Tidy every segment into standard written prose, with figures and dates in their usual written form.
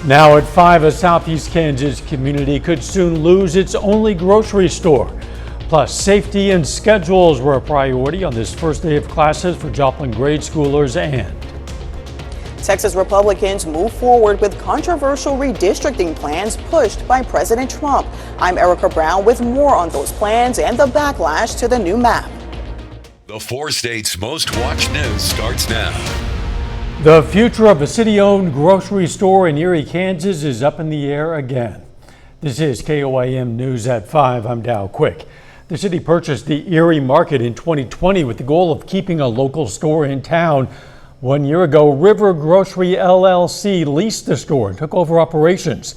Now at 5, a southeast Kansas community could soon lose its only grocery store. Plus, safety and schedules were a priority on this first day of classes for Joplin grade schoolers, and Texas Republicans move forward with controversial redistricting plans pushed by President Trump. I'm Erica Brown with more on those plans and the backlash to the new map. The 4 states' most watched news starts now. The future of a city-owned grocery store in Erie, Kansas is up in the air again. This is KOIM News at 5. I'm Dow Quick. The city purchased the Erie Market in 2020 with the goal of keeping a local store in town. 1 year ago, River Grocery LLC leased the store and took over operations.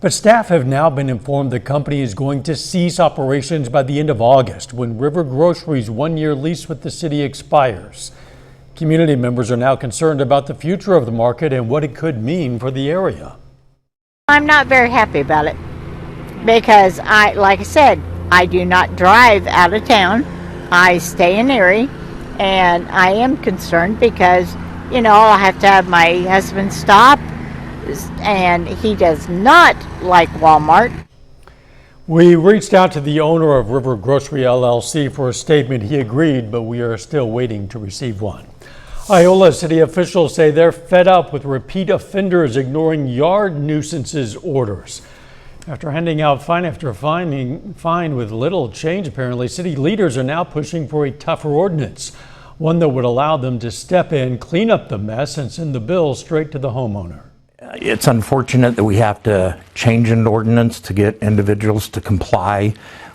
But staff have now been informed the company is going to cease operations by the end of August when River Grocery's 1-year lease with the city expires. Community members are now concerned about the future of the market and what it could mean for the area. I'm not very happy about it because like I said, I do not drive out of town. I stay in Erie, and I am concerned because, I have to have my husband stop, and he does not like Walmart. We reached out to the owner of River Grocery LLC for a statement. He agreed, but we are still waiting to receive one. Iola city officials say they're fed up with repeat offenders ignoring yard nuisances orders. After handing out fine after fine with little change, apparently, city leaders are now pushing for a tougher ordinance, one that would allow them to step in, clean up the mess, and send the bill straight to the homeowner. It's unfortunate that we have to change an ordinance to get individuals to comply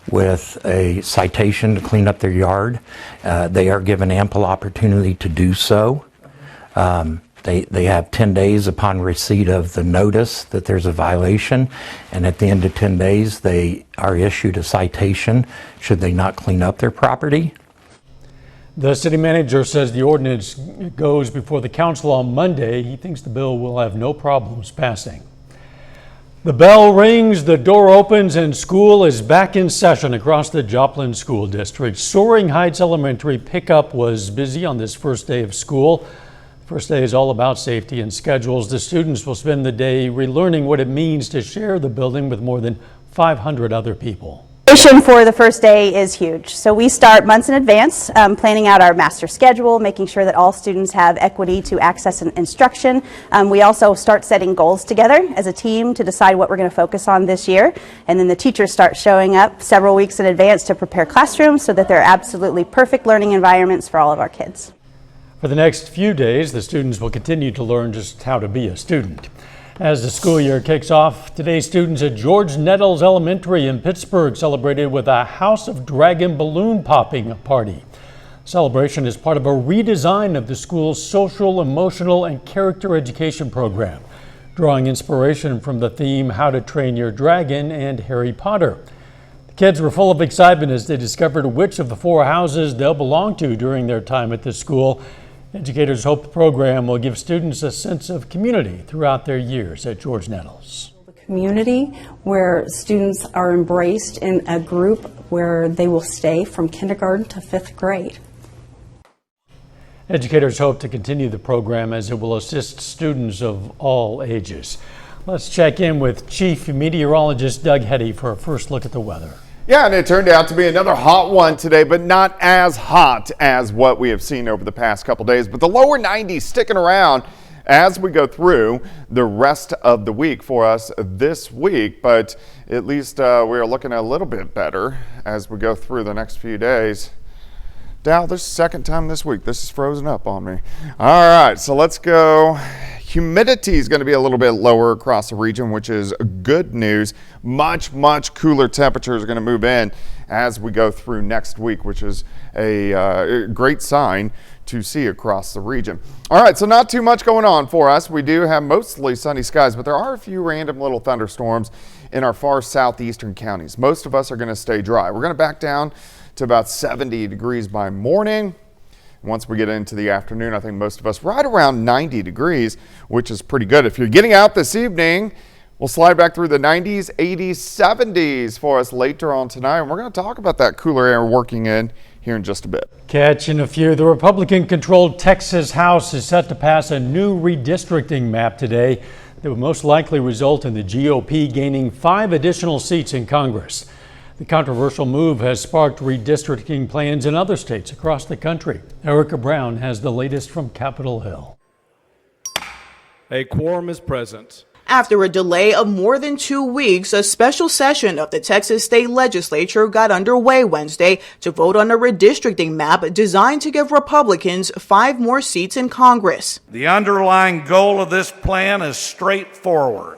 with a citation to clean up their yard. They are given ample opportunity to do so. They have 10 days upon receipt of the notice that there's a violation, and at the end of 10 days they are issued a citation should they not clean up their property. The city manager says the ordinance goes before the council on Monday. He thinks the bill will have no problems passing. The bell rings, the door opens, and school is back in session across the Joplin School District. Soaring Heights Elementary pickup was busy on this first day of school. First day is all about safety and schedules. The students will spend the day relearning what it means to share the building with more than 500 other people. For the first day is huge. So we start months in advance, planning out our master schedule, making sure that all students have equity to access and instruction. We also start setting goals together as a team to decide what we're going to focus on this year. And then the teachers start showing up several weeks in advance to prepare classrooms so that they're absolutely perfect learning environments for all of our kids. For the next few days, the students will continue to learn just how to be a student. As the school year kicks off, today students at George Nettles Elementary in Pittsburgh celebrated with a House of Dragon balloon popping party. Celebration is part of a redesign of the school's social, emotional, and character education program, drawing inspiration from the theme How to Train Your Dragon and Harry Potter. The kids were full of excitement as they discovered which of the 4 houses they'll belong to during their time at the school. Educators hope the program will give students a sense of community throughout their years at George Nettles. Community where students are embraced in a group where they will stay from kindergarten to 5th grade. Educators hope to continue the program as it will assist students of all ages. Let's check in with Chief Meteorologist Doug Hetty for a first look at the weather. Yeah, and it turned out to be another hot one today, but not as hot as what we have seen over the past couple days. But the lower 90s sticking around as we go through the rest of the week for us this week. But at least we are looking a little bit better as we go through the next few days. Dow, this is the second time this week this is frozen up on me. All right, so let's go. Humidity is going to be a little bit lower across the region, which is good news. Much cooler temperatures are going to move in as we go through next week, which is a great sign to see across the region. All right, so not too much going on for us. We do have mostly sunny skies, but there are a few random little thunderstorms in our far southeastern counties. Most of us are going to stay dry. We're going to back down to about 70 degrees by morning. Once we get into the afternoon, I think most of us right around 90 degrees, which is pretty good. If you're getting out this evening, we'll slide back through the 90s, 80s, 70s for us later on tonight. And we're going to talk about that cooler air working in here in just a bit. Catching a few. The Republican-controlled Texas House is set to pass a new redistricting map today. that would most likely result in the GOP gaining 5 additional seats in Congress. The controversial move has sparked redistricting plans in other states across the country. Erica Brown has the latest from Capitol Hill. A quorum is present. After a delay of more than 2 weeks, a special session of the Texas State Legislature got underway Wednesday to vote on a redistricting map designed to give Republicans 5 more seats in Congress. The underlying goal of this plan is straightforward: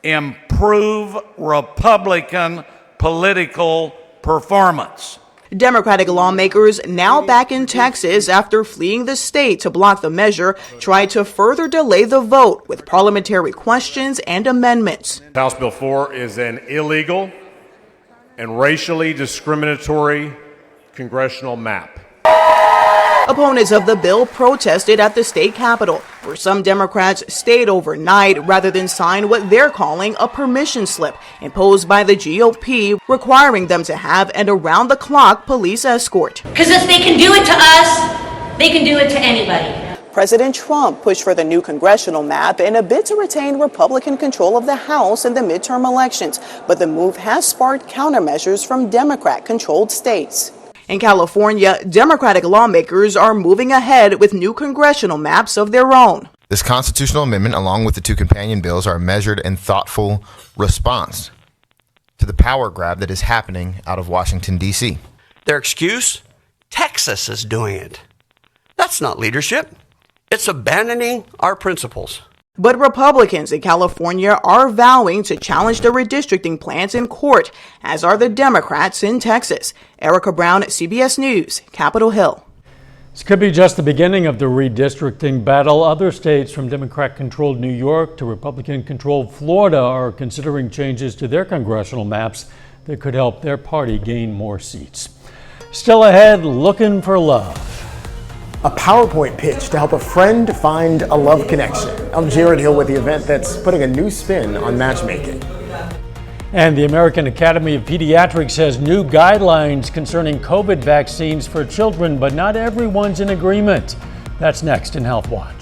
improve Republican political performance. Democratic lawmakers now back in Texas after fleeing the state to block the measure tried to further delay the vote with parliamentary questions and amendments. House Bill 4 is an illegal and racially discriminatory congressional map. Opponents of the bill protested at the state capitol, where some Democrats stayed overnight rather than sign what they're calling a permission slip imposed by the GOP, requiring them to have an around-the-clock police escort. Because if they can do it to us, they can do it to anybody. President Trump pushed for the new congressional map in a bid to retain Republican control of the House in the midterm elections, but the move has sparked countermeasures from Democrat-controlled states. In California, Democratic lawmakers are moving ahead with new congressional maps of their own. This constitutional amendment, along with the 2 companion bills, are a measured and thoughtful response to the power grab that is happening out of Washington, D.C. Their excuse? Texas is doing it. That's not leadership. It's abandoning our principles. But Republicans in California are vowing to challenge the redistricting plans in court, as are the Democrats in Texas. Erica Brown, CBS News, Capitol Hill. This could be just the beginning of the redistricting battle. Other states, from Democrat-controlled New York to Republican-controlled Florida, are considering changes to their congressional maps that could help their party gain more seats. Still ahead, looking for love. A PowerPoint pitch to help a friend find a love connection. I'm Jared Hill with the event that's putting a new spin on matchmaking. And the American Academy of Pediatrics has new guidelines concerning COVID vaccines for children, but not everyone's in agreement. That's next in Health Watch.